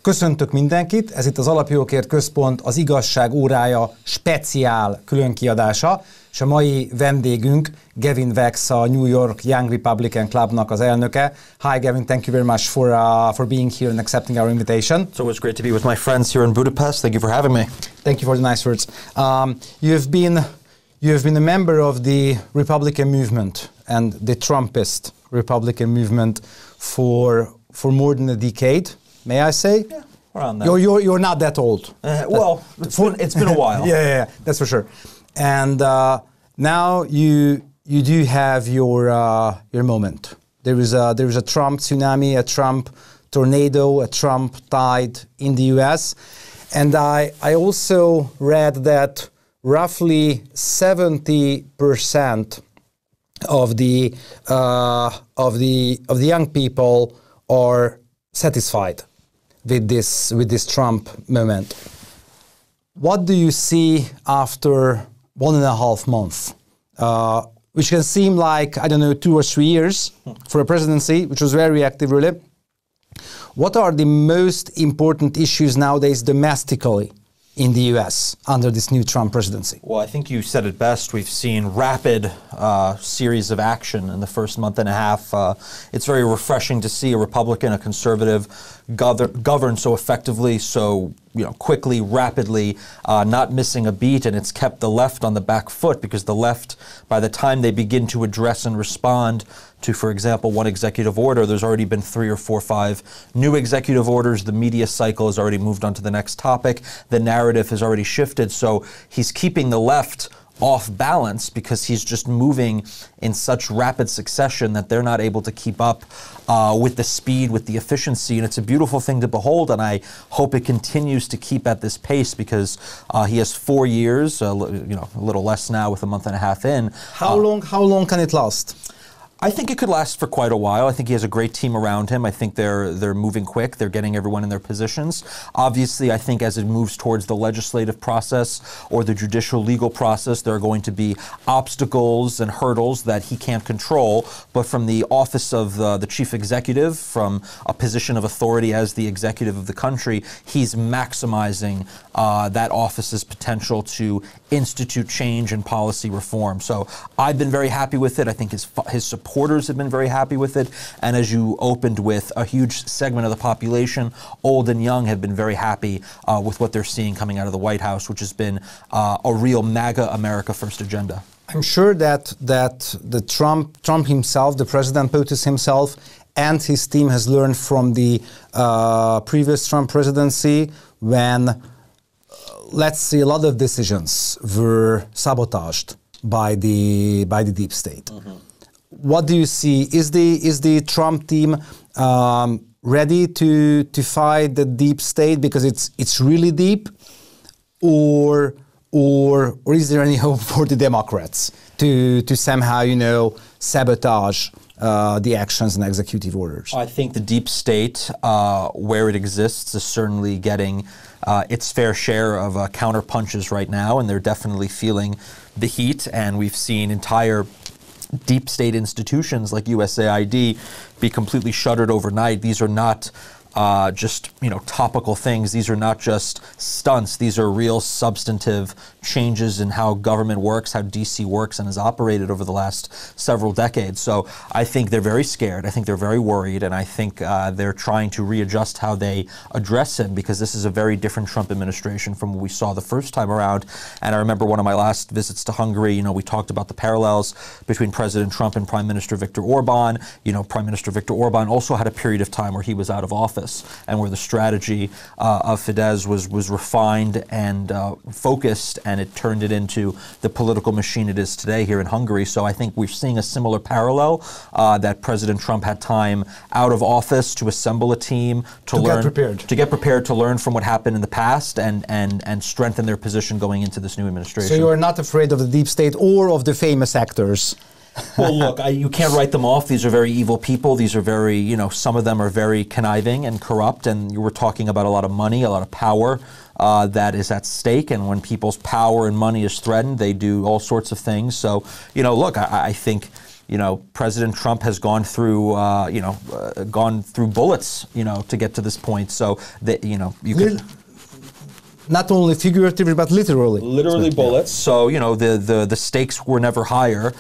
Köszöntök mindenkit, ez itt az Alapjogokért Központ, az Igazság, órája speciál különkiadása, és a mai vendégünk Gavin a New York Young Republican Clubnak az elnöke. Hi Gavin, thank you very much for being here and accepting our invitation. It's always great to be with my friends here in Budapest. Thank you for having me. Thank you for the nice words. You've been a member of the Republican movement and the Trumpist Republican movement for more than a decade. May I say? Yeah, around that. You're not that old. Well, it's been a while. yeah, that's for sure. And now you do have your moment. There is a Trump tsunami, a Trump tornado, a Trump tide in the U.S. And I also read that roughly 70% of the young people are satisfied with this Trump moment. What do you see after 1.5 months, which can seem like, 2 or 3 years for a presidency, which was very active really? What are the most important issues nowadays domestically in the U.S. under this new Trump presidency? Well, I think you said it best. We've seen rapid series of action in the first month and a half. It's very refreshing to see a Republican, a conservative, govern so effectively, so quickly, rapidly, not missing a beat, and it's kept the left on the back foot because the left, by the time they begin to address and respond to, for example, one executive order, there's already been 3 or 4 or 5 new executive orders. The media cycle has already moved on to the next topic. The narrative has already shifted. So he's keeping the left off balance because he's just moving in such rapid succession that they're not able to keep up with the speed, with the efficiency, and it's a beautiful thing to behold, and I hope it continues to keep at this pace because he has 4 years, a little less now with a month and a half in. How long can it last? I think it could last for quite a while. I think he has a great team around him. I think they're moving quick. They're getting everyone in their positions. Obviously, I think as it moves towards the legislative process or the judicial legal process, there are going to be obstacles and hurdles that he can't control. But from the office of the chief executive, from a position of authority as the executive of the country, he's maximizing that office's potential to institute change and policy reform. So I've been very happy with it. I think his supporters have been very happy with it. And as you opened with, a huge segment of the population, old and young, have been very happy with what they're seeing coming out of the White House, which has been a real MAGA America First agenda. I'm sure that the Trump himself, the president POTUS himself, and his team has learned from the previous Trump presidency when, let's say, a lot of decisions were sabotaged by the deep state. Mm-hmm. What do you see? Is the Trump team ready to fight the deep state because it's really deep, or is there any hope for the Democrats to somehow sabotage the actions and executive orders? I think the deep state, where it exists, is certainly getting its fair share of counter punches right now, and they're definitely feeling the heat. And we've seen entire deep state institutions like USAID be completely shuttered overnight. These are not just topical things. These are not just stunts. These are real substantive changes in how government works, how DC works and has operated over the last several decades. So I think they're very scared. I think they're very worried, and I think they're trying to readjust how they address him because this is a very different Trump administration from what we saw the first time around. And I remember one of my last visits to Hungary, we talked about the parallels between President Trump and Prime Minister Viktor Orban. Prime Minister Viktor Orban also had a period of time where he was out of office and where the strategy of Fidesz was refined and focused, and it turned it into the political machine it is today here in Hungary. So I think we're seeing a similar parallel that President Trump had time out of office to assemble a team, to get prepared to learn from what happened in the past and strengthen their position going into this new administration. So you are not afraid of the deep state or of the famous actors? Well, look, you can't write them off. These are very evil people. These are very, some of them are very conniving and corrupt, and you were talking about a lot of money, a lot of power that is at stake, and when people's power and money is threatened, they do all sorts of things. So, look, I think President Trump has gone through, gone through bullets, to get to this point. So that, you could... Not only figuratively, but literally. Literally bullets. So, the stakes were never higher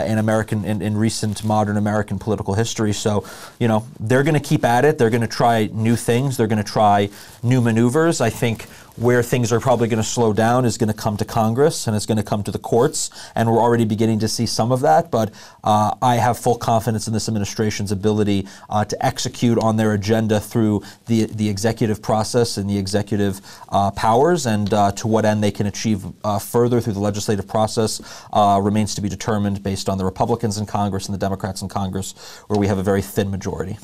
in recent modern American political history. So, they're going to keep at it. They're going to try new things. They're going to try new maneuvers. I think where things are probably going to slow down is going to come to Congress, and it's going to come to the courts, and we're already beginning to see some of that. But I have full confidence in this administration's ability to execute on their agenda through the executive process and the executive powers, and to what end they can achieve further through the legislative process remains to be determined based on the Republicans in Congress and the Democrats in Congress, where we have a very thin majority.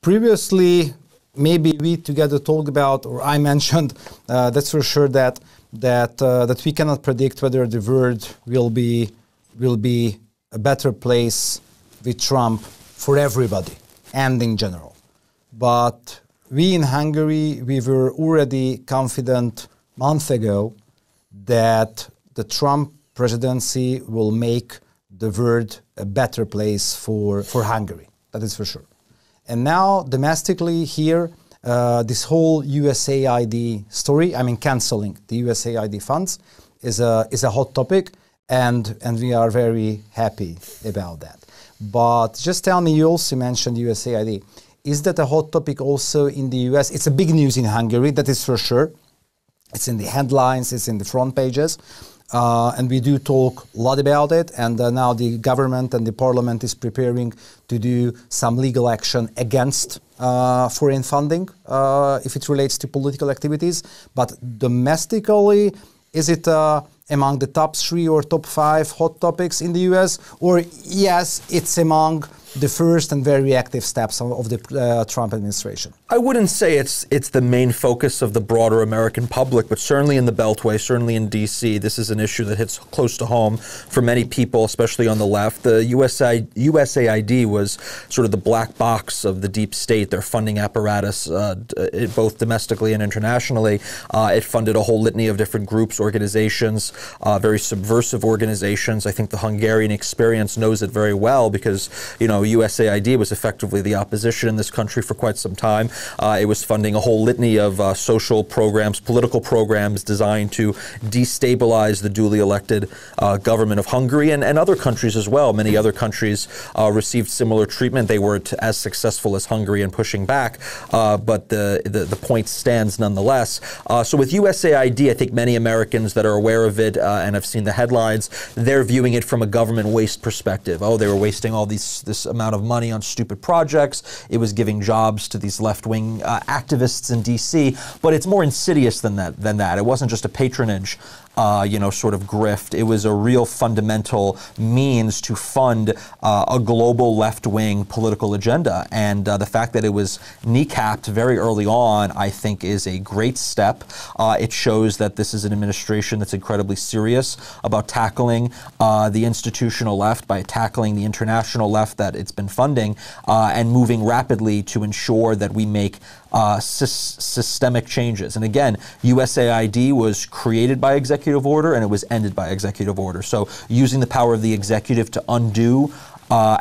Previously, maybe we together talked about, or I mentioned, that's for sure, that we cannot predict whether the world will be a better place with Trump for everybody and in general. But we in Hungary, we were already confident months ago that the Trump presidency will make the world a better place for Hungary. That is for sure. And now, domestically here, this whole USAID story, canceling the USAID funds, is a hot topic, and we are very happy about that. But just tell me, you also mentioned USAID. Is that a hot topic also in the US? It's a big news in Hungary, that is for sure. It's in the headlines, it's in the front pages. And we do talk a lot about it, and now the government and the parliament is preparing to do some legal action against foreign funding if it relates to political activities. But domestically, is it among the top 3 or top 5 hot topics in the US? Or yes, it's among the first and very active steps of the Trump administration? I wouldn't say it's the main focus of the broader American public, but certainly in the Beltway, certainly in D.C., this is an issue that hits close to home for many people, especially on the left. The USAID was sort of the black box of the deep state, their funding apparatus, both domestically and internationally. It funded a whole litany of different groups, organizations, very subversive organizations. I think the Hungarian experience knows it very well because, USAID was effectively the opposition in this country for quite some time. It was funding a whole litany of social programs, political programs designed to destabilize the duly elected government of Hungary and other countries as well. Many other countries received similar treatment. They weren't as successful as Hungary in pushing back, but the point stands nonetheless. So with USAID, I think many Americans that are aware of it and have seen the headlines, they're viewing it from a government waste perspective. Oh, they were wasting all this amount of money on stupid projects. It was giving jobs to these left-wing activists in D.C., but it's more insidious than that. It wasn't just a patronage sort of grift. It was a real fundamental means to fund a global left-wing political agenda. And the fact that it was kneecapped very early on, I think, is a great step. It shows that this is an administration that's incredibly serious about tackling the institutional left, by tackling the international left that it's been funding, and moving rapidly to ensure that we make systemic changes. And again, USAID was created by executive order and it was ended by executive order. So using the power of the executive to undo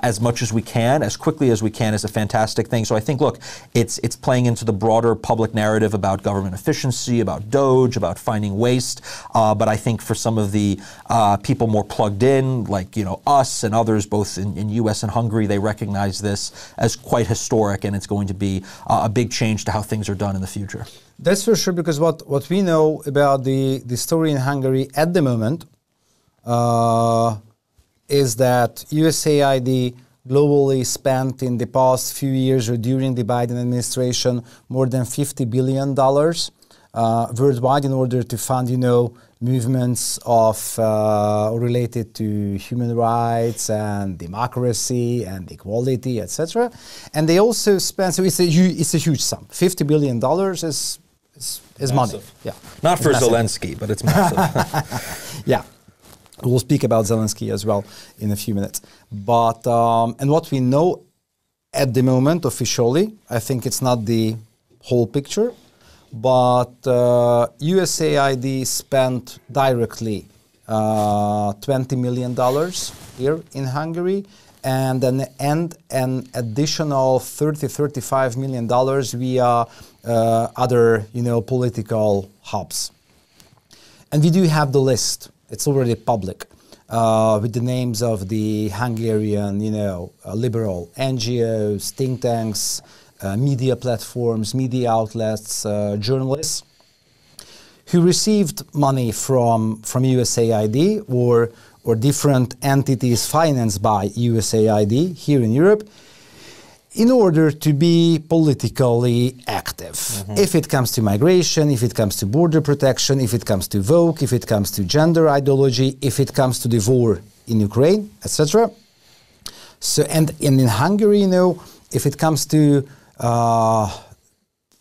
as much as we can, as quickly as we can, is a fantastic thing. So I think, look, it's playing into the broader public narrative about government efficiency, about DOGE, about finding waste. But I think for some of the people more plugged in, like us and others, both in U.S. and Hungary, they recognize this as quite historic, and it's going to be a big change to how things are done in the future. That's for sure, because what we know about the story in Hungary at the moment is that USAID globally spent in the past few years or during the Biden administration more than $50 billion worldwide in order to fund, movements of related to human rights and democracy and equality, etc. And they also spent, so it's a huge sum. $50 billion is money. Yeah. Not for Zelensky, but it's massive. Yeah. We'll speak about Zelensky as well in a few minutes. But, and what we know at the moment officially, I think it's not the whole picture, but USAID spent directly $20 million here in Hungary, and an additional $35 million via other, political hubs. And we do have the list. It's already public, with the names of the Hungarian, liberal NGOs, think tanks, media platforms, media outlets, journalists, who received money from USAID or different entities financed by USAID here in Europe in order to be politically active. Mm-hmm. If it comes to migration, if it comes to border protection, if it comes to woke, if it comes to gender ideology, if it comes to the war in Ukraine, etc. So, and in Hungary, if it comes to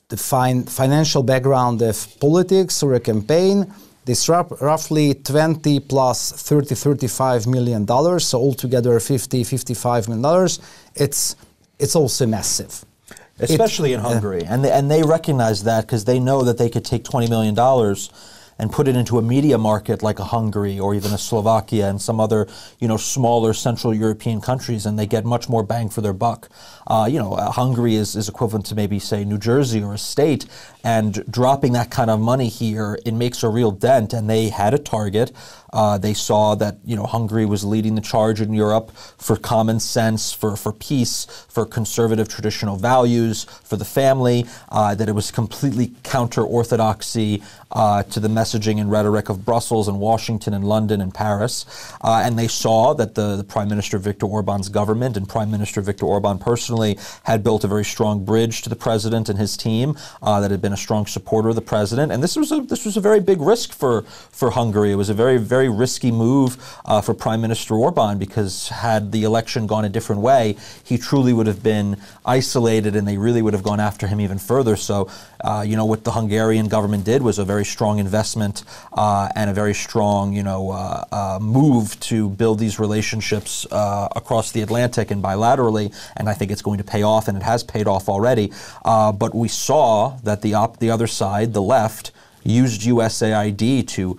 the financial background of politics or a campaign, this roughly 20 plus 35 million dollars, so altogether $55 million. It's also massive, especially in Hungary, and they recognize that because they know that they could take $20 million and put it into a media market like a Hungary or even a Slovakia and some other, smaller Central European countries, and they get much more bang for their buck. Hungary is equivalent to maybe, say, New Jersey or a state, and dropping that kind of money here, it makes a real dent, and they had a target. They saw that, Hungary was leading the charge in Europe for common sense, for peace, for conservative traditional values, for the family, that it was completely counter-orthodoxy to the messaging and rhetoric of Brussels and Washington and London and Paris. And they saw that the Prime Minister Viktor Orban's government and Prime Minister Viktor Orban personally had built a very strong bridge to the president and his team, that had been a strong supporter of the president. And this was a very big risk for Hungary. It was a very, very risky move for Prime Minister Orban, because had the election gone a different way, he truly would have been isolated and they really would have gone after him even further. So, what the Hungarian government did was a very strong investment and a very strong, move to build these relationships across the Atlantic and bilaterally. And I think it's going to pay off, and it has paid off already. But we saw that the other side, the left, used USAID to,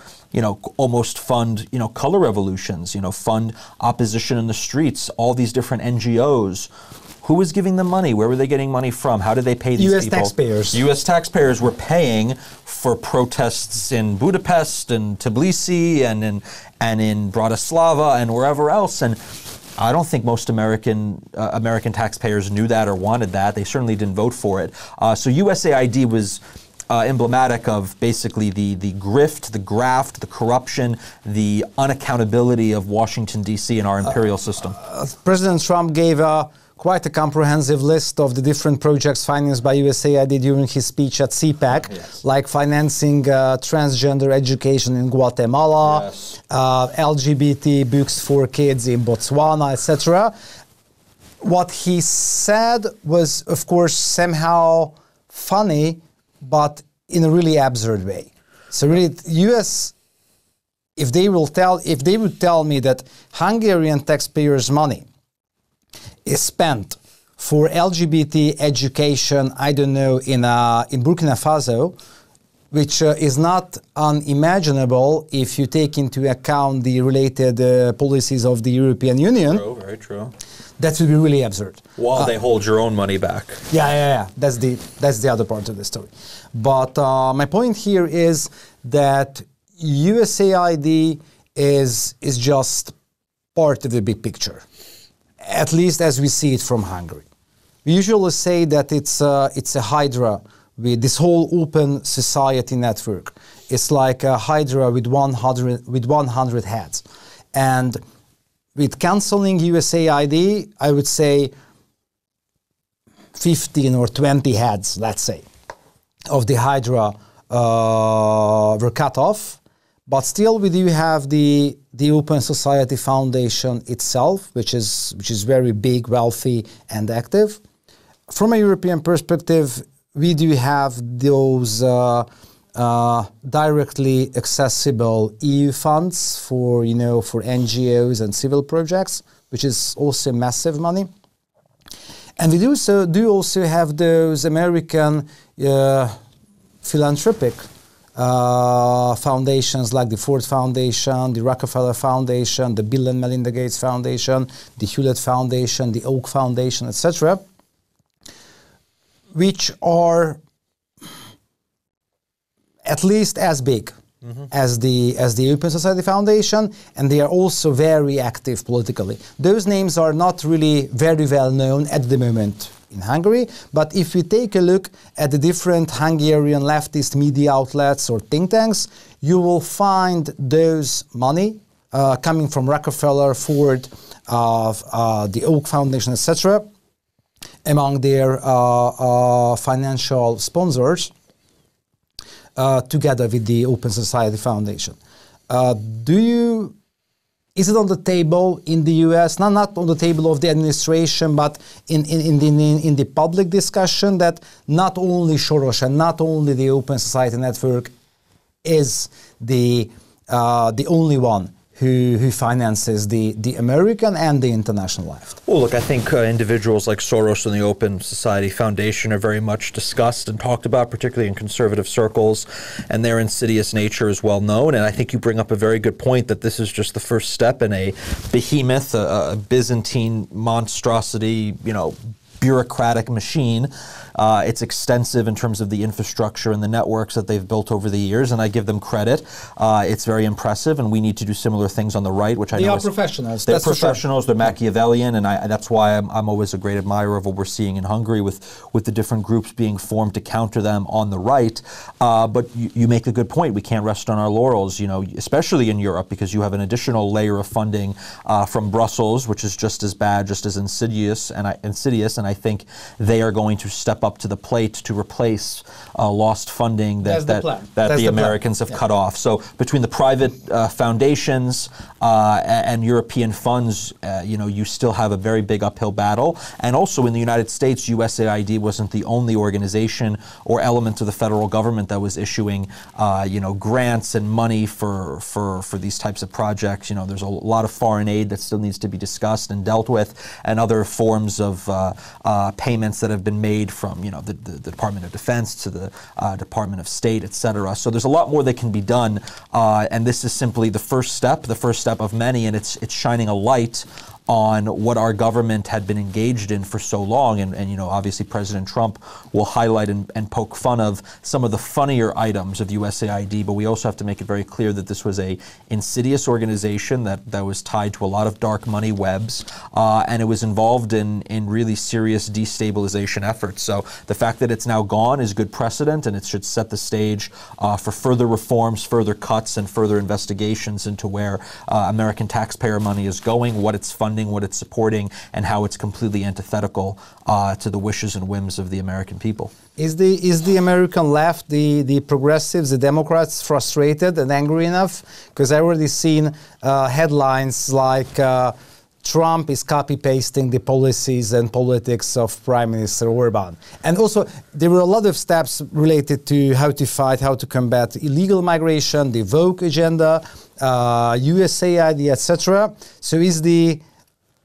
almost fund, color revolutions, fund opposition in the streets, all these different NGOs. Who was giving them money? Where were they getting money from? How did they pay these people? Taxpayers. U.S. taxpayers were paying for protests in Budapest and Tbilisi and in Bratislava and wherever else. And I don't think most American taxpayers knew that or wanted that. They certainly didn't vote for it. So USAID was emblematic of basically the grift, the graft, the corruption, the unaccountability of Washington, D.C. and our imperial system. President Trump gave quite a comprehensive list of the different projects financed by USAID during his speech at CPAC, yes, like financing transgender education in Guatemala, yes, LGBT books for kids in Botswana, etc. What he said was, of course, somehow funny, but in a really absurd way. So really, US, if they would tell me that Hungarian taxpayers' money is spent for LGBT education, I don't know, in Burkina Faso, which is not unimaginable if you take into account the related policies of the European Union. True, very true. That would be really absurd. While they hold your own money back. Yeah. That's the other part of the story. But my point here is that USAID is just part of the big picture, at least as we see it from Hungary. We usually say that it's a hydra with this whole open society network. It's like a hydra with 100 heads. And with canceling USAID, I would say 15 or 20 heads, let's say, of the hydra were cut off. But still, we do have the Open Society Foundation itself, which is very big, wealthy, and active. From a European perspective, we do have those directly accessible EU funds for NGOs and civil projects, which is also massive money. And we do also have those American philanthropic foundations like the Ford Foundation, the Rockefeller Foundation, the Bill and Melinda Gates Foundation, the Hewlett Foundation, the Oak Foundation, etc., which are at least as big as the Open Society Foundation, and they are also very active politically. Those names are not really very well known at the moment in Hungary, but if we take a look at the different Hungarian leftist media outlets or think tanks, you will find those money coming from Rockefeller, Ford, the Oak Foundation, etc., among their financial sponsors, together with the Open Society Foundation. Is it on the table in the US, not on the table of the administration, but in the public discussion, that not only Soros and not only the Open Society Network is the only one who finances the American and the international left? Well, look, I think individuals like Soros and the Open Society Foundation are very much discussed and talked about, particularly in conservative circles, and their insidious nature is well known. And I think you bring up a very good point that this is just the first step in a behemoth, a Byzantine monstrosity, bureaucratic machine. It's extensive in terms of the infrastructure and the networks that they've built over the years, and I give them credit. It's very impressive, and we need to do similar things on the right, which I know they are professionals. They're professionals. They're Machiavellian, and that's why I'm always a great admirer of what we're seeing in Hungary with the different groups being formed to counter them on the right. But you make a good point. We can't rest on our laurels, especially in Europe, because you have an additional layer of funding from Brussels, which is just as bad, just as insidious, and I think they are going to step up to the plate to replace lost funding that the Americans have cut off. So between the private foundations and European funds, you still have a very big uphill battle. And also in the United States, USAID wasn't the only organization or element of the federal government that was issuing, grants and money for these types of projects. There's a lot of foreign aid that still needs to be discussed and dealt with, and other forms of payments that have been made from the Department of Defense to the Department of State, etc. So there's a lot more that can be done, and this is simply the first step of many, and it's shining a light on what our government had been engaged in for so long. And obviously President Trump will highlight and poke fun of some of the funnier items of USAID, but we also have to make it very clear that this was a insidious organization that was tied to a lot of dark money webs, and it was involved in really serious destabilization efforts. So the fact that it's now gone is good precedent, and it should set the stage for further reforms, further cuts, and further investigations into where American taxpayer money is going, what it's funding, what it's supporting, and how it's completely antithetical to the wishes and whims of the American people. Is the American left, the progressives, the Democrats, frustrated and angry enough? Because I already seen headlines like Trump is copy-pasting the policies and politics of Prime Minister Orban. And also, there were a lot of steps related to how to combat illegal migration, the woke agenda, USAID, etc. So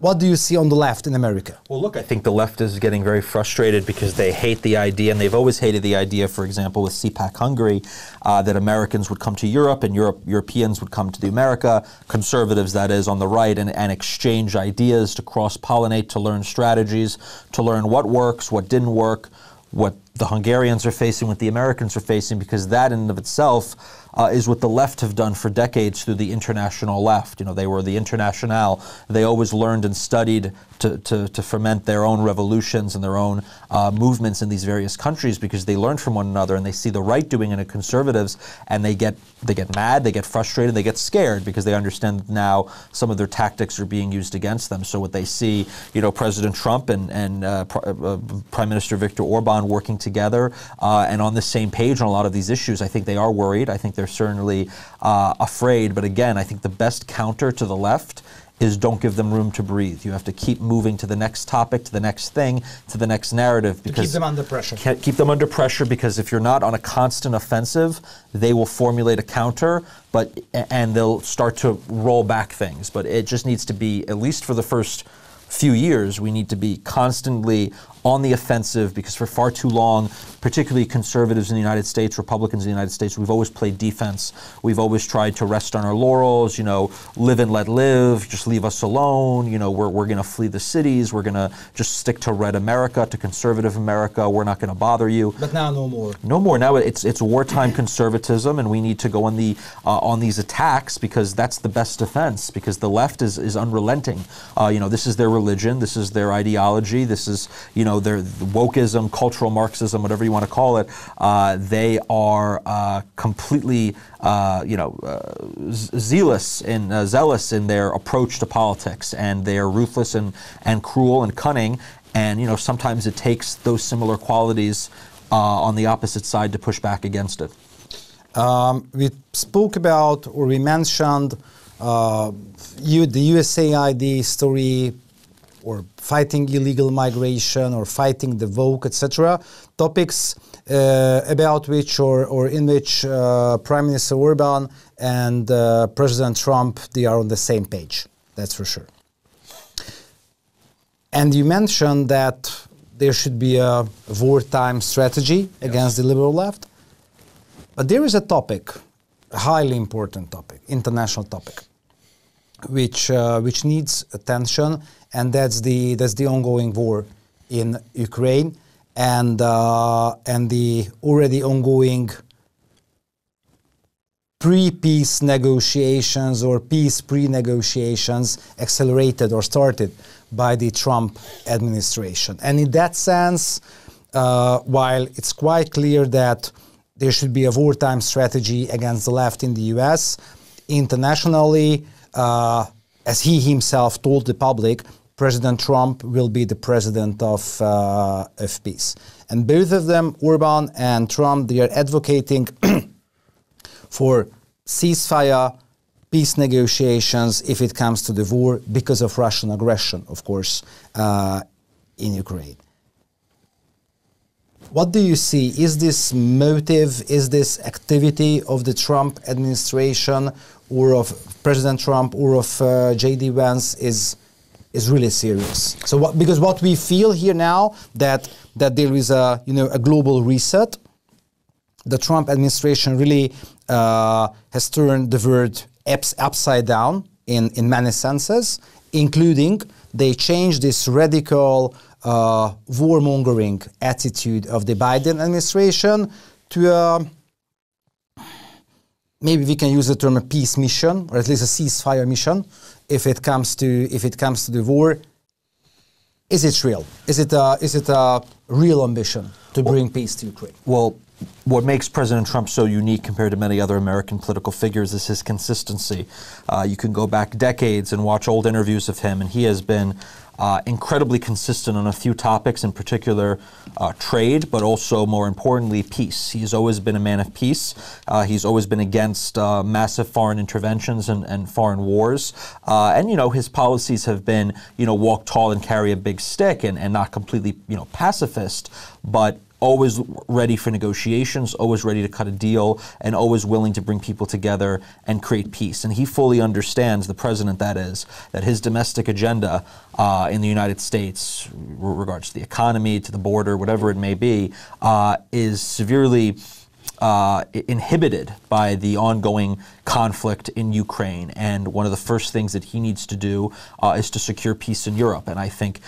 what do you see on the left in America? Well, look, I think the left is getting very frustrated because they hate the idea, and they've always hated the idea, for example, with CPAC Hungary, that Americans would come to Europe and Europeans would come to the America, conservatives, that is, on the right, and exchange ideas, to cross-pollinate, to learn strategies, to learn what works, what didn't work, what the Hungarians are facing, what the Americans are facing, because that in and of itself is what the left have done for decades through the international left. They were the internationale. They always learned and studied to ferment their own revolutions and their own movements in these various countries, because they learn from one another, and they see the right doing it in conservatives, and they get mad, they get frustrated, they get scared, because they understand that now some of their tactics are being used against them. So what they see, President Trump and Prime Minister Viktor Orban working together and on the same page on a lot of these issues, I think they are worried. I think they're certainly afraid. But again, I think the best counter to the left is don't give them room to breathe. You have to keep moving to the next topic, to the next thing, to the next narrative. Because keep them under pressure. Keep them under pressure, because if you're not on a constant offensive, they will formulate a counter, and they'll start to roll back things. But it just needs to be, at least for the first few years, we need to be constantly on the offensive, because for far too long, particularly conservatives in the United States, Republicans in the United States, we've always played defense. We've always tried to rest on our laurels, live and let live, just leave us alone. We're going to flee the cities. We're going to just stick to red America, to conservative America. We're not going to bother you. But now no more. No more. Now it's wartime conservatism, and we need to go on these attacks, because that's the best defense, because the left is unrelenting. This is their religion. This is their ideology. This is, their wokeism, cultural Marxism, whatever you want to call it. They are completely, zealous in their approach to politics, and they are ruthless and cruel and cunning. And sometimes it takes those similar qualities on the opposite side to push back against it. We spoke about, or we mentioned, the USAID story, or fighting illegal migration, or fighting the woke, etc. Topics about which, or in which Prime Minister Orban and President Trump, they are on the same page. That's for sure. And you mentioned that there should be a wartime strategy against the liberal left. But there is a topic, a highly important topic, international topic, which needs attention, and that's the ongoing war in Ukraine, and the already ongoing pre-peace negotiations, or peace pre-negotiations, accelerated or started by the Trump administration. And in that sense, while it's quite clear that there should be a wartime strategy against the left in the US, internationally, as he himself told the public, President Trump will be the president of peace. And both of them, Orban and Trump, they are advocating for ceasefire, peace negotiations if it comes to the war, because of Russian aggression, of course, in Ukraine. What do you see? Is this motive, is this activity of the Trump administration, or of President Trump, or of J.D. Vance is really serious? So because what we feel here now, that there is a global reset. The Trump administration really has turned the world upside down in many senses, including they changed this radical warmongering attitude of the Biden administration to maybe we can use the term a peace mission, or at least a ceasefire mission, if it comes to the war. Is it real? Is it a real ambition to bring peace to Ukraine? Well, what makes President Trump so unique compared to many other American political figures is his consistency. You can go back decades and watch old interviews of him, and he has been incredibly consistent on a few topics, in particular trade, but also, more importantly, peace. He's always been a man of peace. He's always been against massive foreign interventions and foreign wars. And his policies have been, walk tall and carry a big stick, and not completely, pacifist, but always ready for negotiations, always ready to cut a deal, and always willing to bring people together and create peace. And he fully understands, the president that is, that his domestic agenda in the United States, regards to the economy, to the border, whatever it may be, is severely inhibited by the ongoing conflict in Ukraine. And one of the first things that he needs to do is to secure peace in Europe. And I think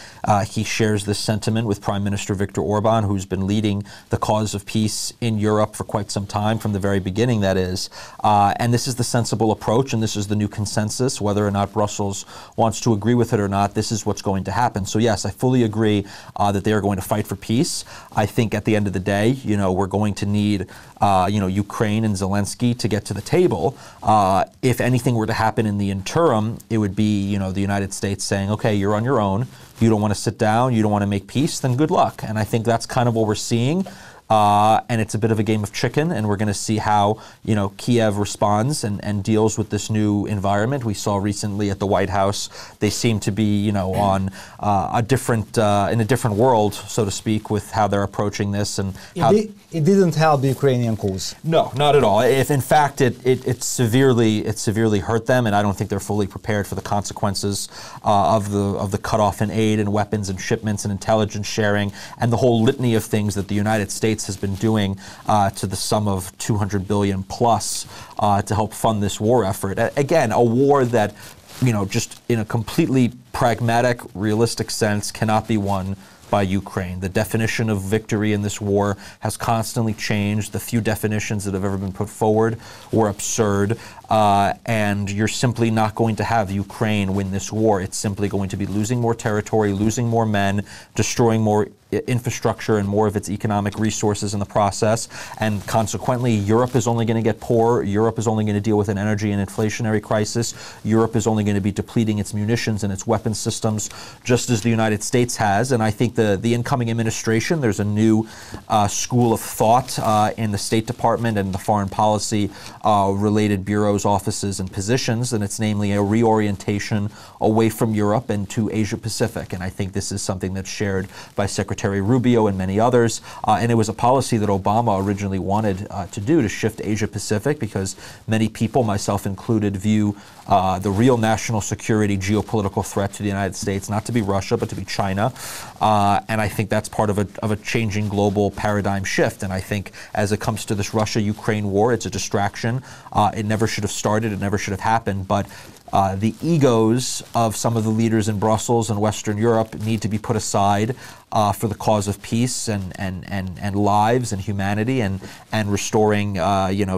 he shares this sentiment with Prime Minister Viktor Orban, who's been leading the cause of peace in Europe for quite some time, from the very beginning, that is. And this is the sensible approach, and this is the new consensus. Whether or not Brussels wants to agree with it or not, this is what's going to happen. So yes, I fully agree that they are going to fight for peace. I think at the end of the day, we're going to need Ukraine and Zelensky to get to the table. If anything were to happen in the interim, it would be, the United States saying, okay, you're on your own. You don't want to sit down. You don't want to make peace. Then good luck. And I think that's kind of what we're seeing. and it's a bit of a game of chicken, and we're going to see how, Kiev responds and deals with this new environment. We saw recently at the White House, they seem to be, on a different, in a different world, so to speak, with how they're approaching this. And it didn't help the Ukrainian cause. No, not at all. If in fact it severely hurt them, and I don't think they're fully prepared for the consequences of the cutoff in aid and weapons and shipments and intelligence sharing and the whole litany of things that the United States has been doing to the sum of $200 billion plus to help fund this war effort. Again, a war that, just in a completely pragmatic, realistic sense, cannot be won by Ukraine. The definition of victory in this war has constantly changed. The few definitions that have ever been put forward were absurd, and you're simply not going to have Ukraine win this war. It's simply going to be losing more territory, losing more men, destroying more infrastructure and more of its economic resources in the process, and consequently Europe is only going to get poorer. Europe is only going to deal with an energy and inflationary crisis. Europe is only going to be depleting its munitions and its weapon systems, just as the United States has. And I think the incoming administration, there's a new school of thought in the State Department and the foreign policy related bureaus, offices, and positions, and it's namely a reorientation away from Europe and to Asia Pacific. And I think this is something that's shared by Secretary Rubio and many others, and it was a policy that Obama originally wanted to do, to shift Asia Pacific, because many people, myself included, view the real national security geopolitical threat to the United States not to be Russia but to be China, and I think that's part of a changing global paradigm shift. And I think as it comes to this Russia-Ukraine war, it's a distraction. It never should have started, it never should have happened, but the egos of some of the leaders in Brussels and Western Europe need to be put aside for the cause of peace and lives and humanity and restoring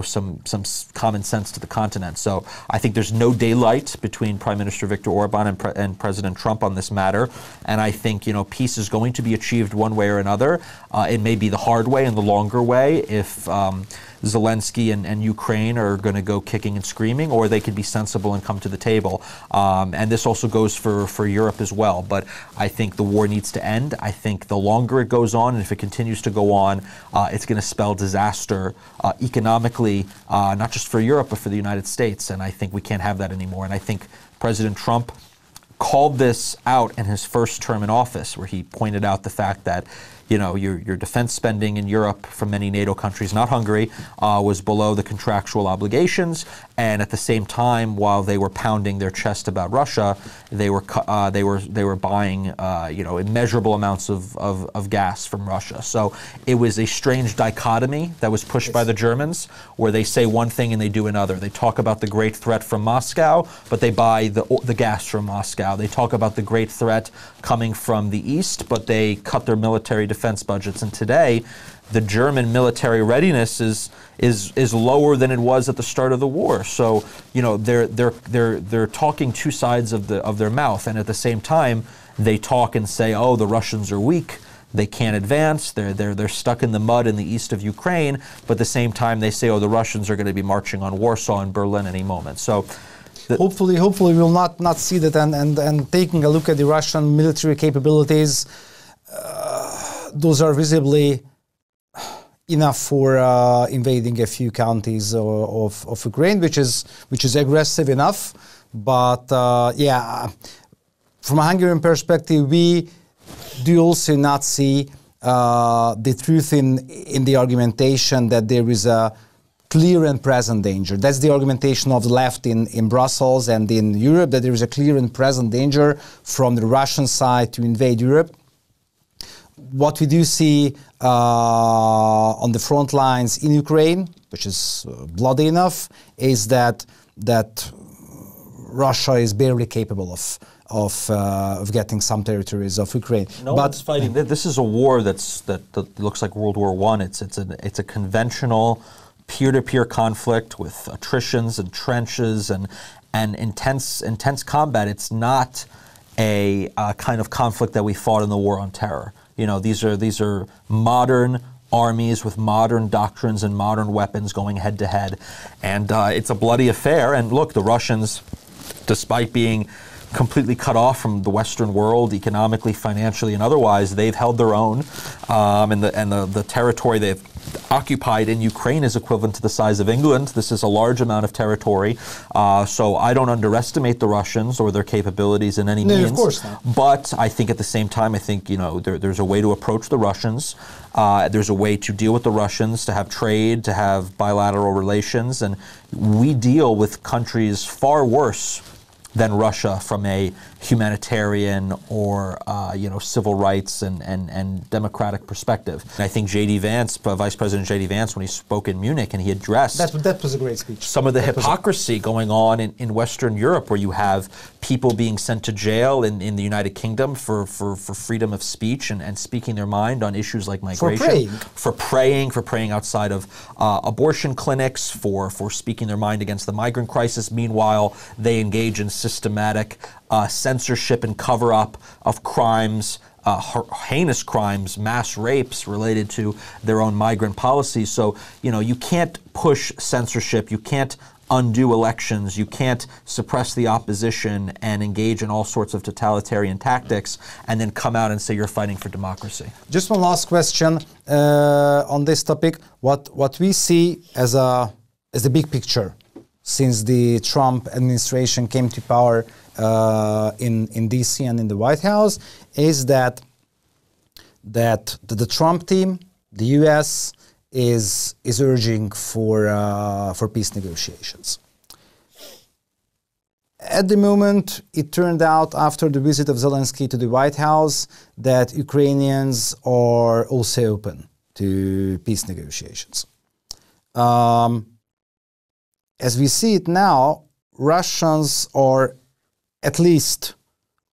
some common sense to the continent. So I think there's no daylight between Prime Minister Viktor Orban and President Trump on this matter, and I think peace is going to be achieved one way or another. It may be the hard way and the longer way if Zelensky and Ukraine are going to go kicking and screaming, or they could be sensible and come to the table. And this also goes for Europe as well. But I think the war needs to end. I think the longer it goes on, and if it continues to go on, it's going to spell disaster economically, not just for Europe, but for the United States. And I think we can't have that anymore. And I think President Trump called this out in his first term in office, where he pointed out the fact that your defense spending in Europe from many NATO countries, not Hungary, was below the contractual obligations, and at the same time, while they were pounding their chest about Russia, they were buying immeasurable amounts of gas from Russia. So it was a strange dichotomy that was pushed by the Germans, where they say one thing and they do another. They talk about the great threat from Moscow, but they buy the gas from Moscow. They talk about the great threat coming from the east, but they cut their military defense budgets. And today, the German military readiness is lower than it was at the start of the war. So they're talking two sides of their mouth, and at the same time they talk and say, oh, the Russians are weak, they can't advance, they're stuck in the mud in the east of Ukraine, but at the same time they say, oh, the Russians are going to be marching on Warsaw and Berlin any moment. So hopefully we'll not see that. And taking a look at the Russian military capabilities, those are visibly enough for invading a few counties of Ukraine, which is aggressive enough. But from a Hungarian perspective, we do also not see the truth in the argumentation that there is a clear and present danger. That's the argumentation of the left in Brussels and in Europe, that there is a clear and present danger from the Russian side to invade Europe. What we do see on the front lines in Ukraine, which is bloody enough, is that Russia is barely capable of getting some territories of Ukraine. No one's fighting. This is a war that looks like World War I. It's a conventional peer-to-peer conflict with attritions and trenches and intense combat. It's not a kind of conflict that we fought in the War on Terror. These are modern armies with modern doctrines and modern weapons going head to head, and it's a bloody affair. And look, the Russians, despite being completely cut off from the Western world, economically, financially, and otherwise. They've held their own, and the territory they've occupied in Ukraine is equivalent to the size of England. This is a large amount of territory. So I don't underestimate the Russians or their capabilities in any means. Of course not. But I think at the same time, I think, there's a way to approach the Russians. There's a way to deal with the Russians, to have trade, to have bilateral relations. And we deal with countries far worse than Russia from a humanitarian or civil rights and democratic perspective. And I think J.D. Vance, Vice President J.D. Vance, when he spoke in Munich and he addressed that was a great speech. Some of the hypocrisy going on in Western Europe, where you have people being sent to jail in the United Kingdom for freedom of speech and speaking their mind on issues like migration. For praying outside of abortion clinics, for speaking their mind against the migrant crisis. Meanwhile, they engage in systematic censorship and cover-up of crimes, heinous crimes, mass rapes related to their own migrant policies. So, you can't push censorship, you can't undo elections, you can't suppress the opposition and engage in all sorts of totalitarian tactics and then come out and say you're fighting for democracy. Just one last question on this topic. What we see as the big picture since the Trump administration came to power in DC and in the White House is that the Trump team, the US, is urging for peace negotiations. At the moment, it turned out after the visit of Zelensky to the White House that Ukrainians are also open to peace negotiations. As we see it now, Russians are at least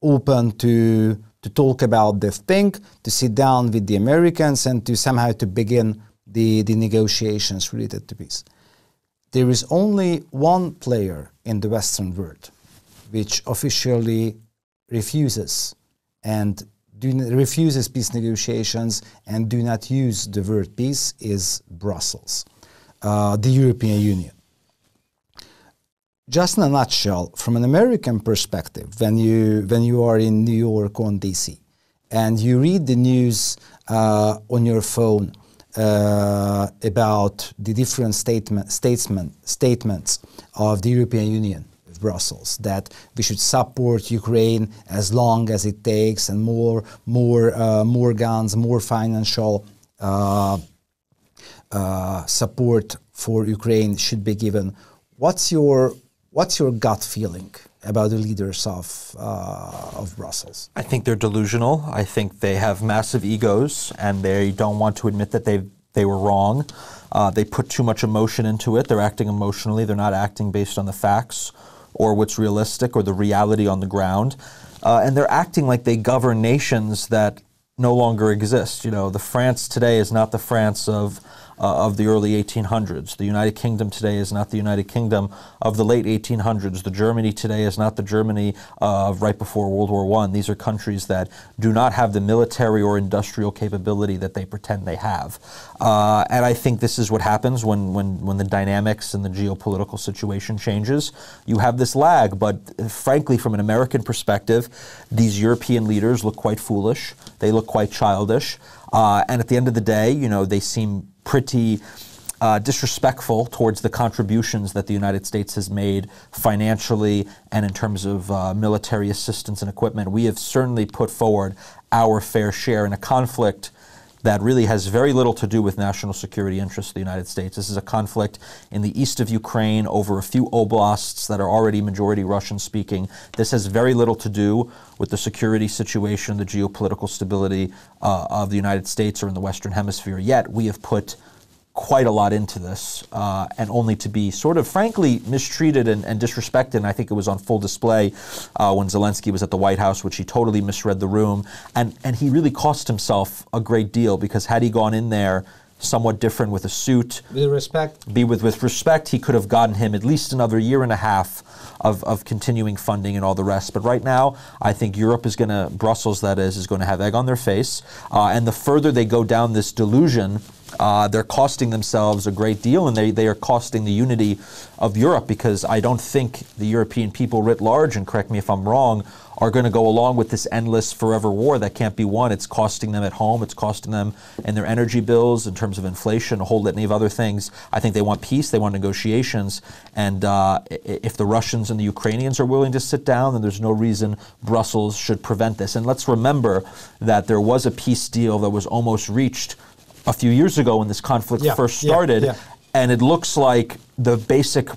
open to talk about this thing, to sit down with the Americans and to somehow to begin the negotiations related to peace. There is only one player in the Western world which officially refuses peace negotiations and do not use the word peace is Brussels, the European Union. Just in a nutshell, from an American perspective, when you are in New York or in DC, and you read the news on your phone about the different statements of the European Union, of Brussels, that we should support Ukraine as long as it takes, and more guns, more financial support for Ukraine should be given. What's your gut feeling about the leaders of Brussels? I think they're delusional. I think they have massive egos, and they don't want to admit that they were wrong. They put too much emotion into it. They're acting emotionally. They're not acting based on the facts or what's realistic or the reality on the ground. And they're acting like they govern nations that no longer exist. The France today is not the France of the early 1800s. The United Kingdom today is not the United Kingdom of the late 1800s. The Germany today is not the Germany of right before World War I. These are countries that do not have the military or industrial capability that they pretend they have. And I think this is what happens when the dynamics and the geopolitical situation changes. You have this lag, but frankly, from an American perspective, these European leaders look quite foolish. They look quite childish. And at the end of the day, they seem pretty disrespectful towards the contributions that the United States has made financially and in terms of military assistance and equipment. We have certainly put forward our fair share in a conflict that really has very little to do with national security interests of the United States. This is a conflict in the east of Ukraine over a few oblasts that are already majority Russian-speaking. This has very little to do with the security situation, the geopolitical stability of the United States or in the Western Hemisphere. Yet we have put quite a lot into this, and only to be sort of frankly mistreated and disrespected. And I think it was on full display when Zelensky was at the White House, which he totally misread the room. And he really cost himself a great deal, because had he gone in there somewhat different with a suit, with respect, he could have gotten him at least another year and a half of continuing funding and all the rest. But right now, I think Europe is going to, Brussels that is going to have egg on their face. And the further they go down this delusion they're costing themselves a great deal, and they are costing the unity of Europe, because I don't think the European people writ large, and correct me if I'm wrong, are going to go along with this endless forever war that can't be won. It's costing them at home. It's costing them in their energy bills, in terms of inflation, a whole litany of other things. I think they want peace. They want negotiations. And if the Russians and the Ukrainians are willing to sit down, then there's no reason Brussels should prevent this. And let's remember that there was a peace deal that was almost reached a few years ago when this conflict first started. And it looks like the basic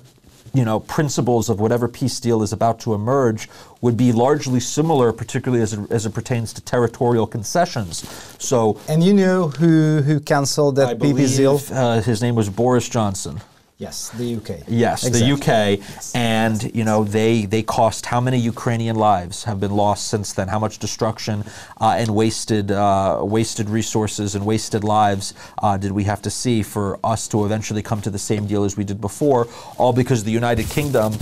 principles of whatever peace deal is about to emerge would be largely similar, particularly as it pertains to territorial concessions. So, and you know who cancelled that peace deal? His name was Boris Johnson. Yes, the UK. Yes, exactly. The UK, yes. And they cost, how many Ukrainian lives have been lost since then? How much destruction and wasted resources and wasted lives did we have to see for us to eventually come to the same deal as we did before? All because the United Kingdom,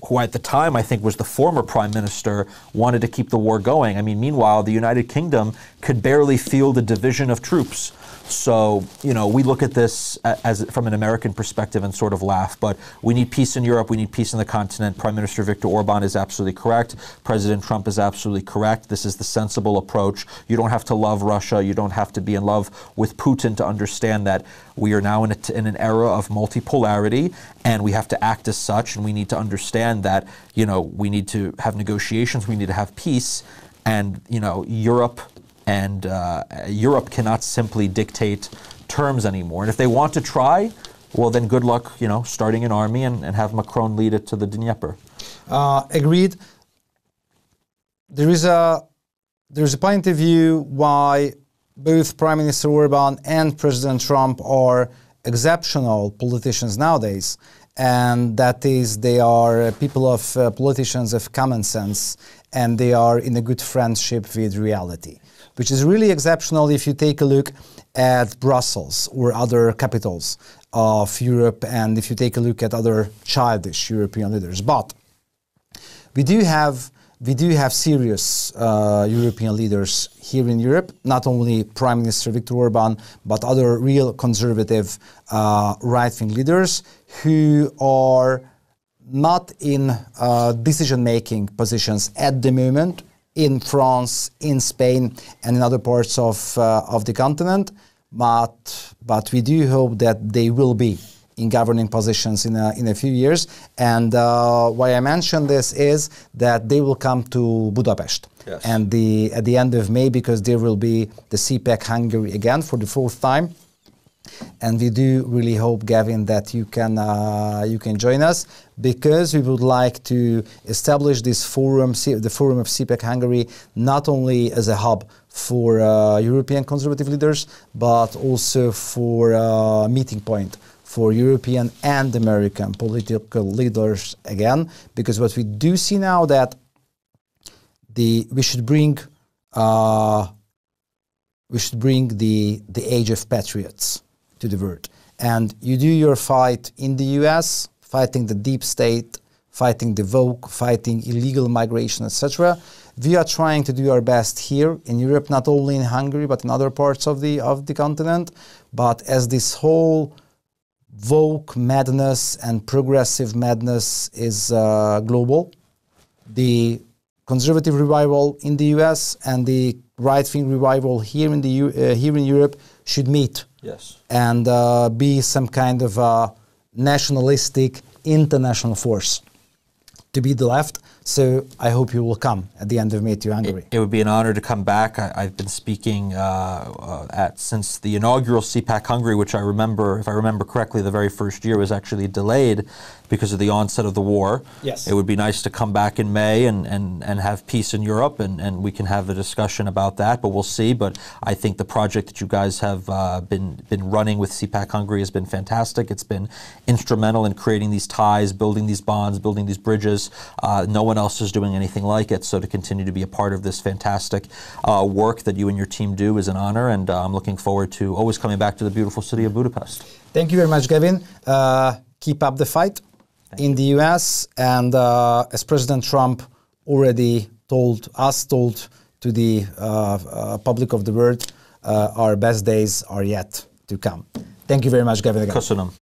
who at the time I think was the former prime minister, wanted to keep the war going. I mean, meanwhile, the United Kingdom could barely field a division of troops. So, we look at this as from an American perspective and sort of laugh, but we need peace in Europe, we need peace in the continent. Prime Minister Viktor Orban is absolutely correct. President Trump is absolutely correct. This is the sensible approach. You don't have to love Russia, you don't have to be in love with Putin to understand that we are now in an era of multipolarity, and we have to act as such, and we need to understand that, we need to have negotiations, we need to have peace, and, Europe cannot simply dictate terms anymore. And if they want to try, well, then good luck, starting an army and have Macron lead it to the Dnieper. Agreed. There is a point of view why both Prime Minister Orban and President Trump are exceptional politicians nowadays, and that is they are politicians of common sense, and they are in a good friendship with reality, which is really exceptional if you take a look at Brussels or other capitals of Europe, and if you take a look at other childish European leaders. But we do have serious European leaders here in Europe, not only Prime Minister Viktor Orban, but other real conservative right-wing leaders who are not in decision-making positions at the moment in France, in Spain, and in other parts of the continent, but we do hope that they will be in governing positions in a few years. And why I mention this is that they will come to Budapest, yes, and at the end of May, because there will be the CPAC Hungary again for the fourth time. And we do really hope, Gavin, that you can join us, because we would like to establish this forum, the Forum of CPAC Hungary, not only as a hub for European conservative leaders, but also for a meeting point for European and American political leaders again, because what we do see now that we should bring the age of patriots to the world. And you do your fight in the US, fighting the deep state, fighting the woke, fighting illegal migration, etc. We are trying to do our best here in Europe, not only in Hungary, but in other parts of the continent. But as this whole woke madness and progressive madness is global, the conservative revival in the US and the right-wing revival here in Europe should meet, yes, and be some kind of a nationalistic international force to beat the left. So I hope you will come at the end of May to Hungary. It would be an honor to come back. I've been speaking since the inaugural CPAC Hungary, which I remember, if I remember correctly, the very first year was actually delayed because of the onset of the war. Yes. It would be nice to come back in May and have peace in Europe, and we can have a discussion about that, but we'll see. But I think the project that you guys have been running with CPAC Hungary has been fantastic. It's been instrumental in creating these ties, building these bonds, building these bridges. No one else is doing anything like it, so to continue to be a part of this fantastic work that you and your team do is an honor, and I'm looking forward to always coming back to the beautiful city of Budapest. Thank you very much, Gavin. Keep up the fight in the US, and as President Trump already told to the public of the world, our best days are yet to come. Thank you very much, Gavin. Köszönöm.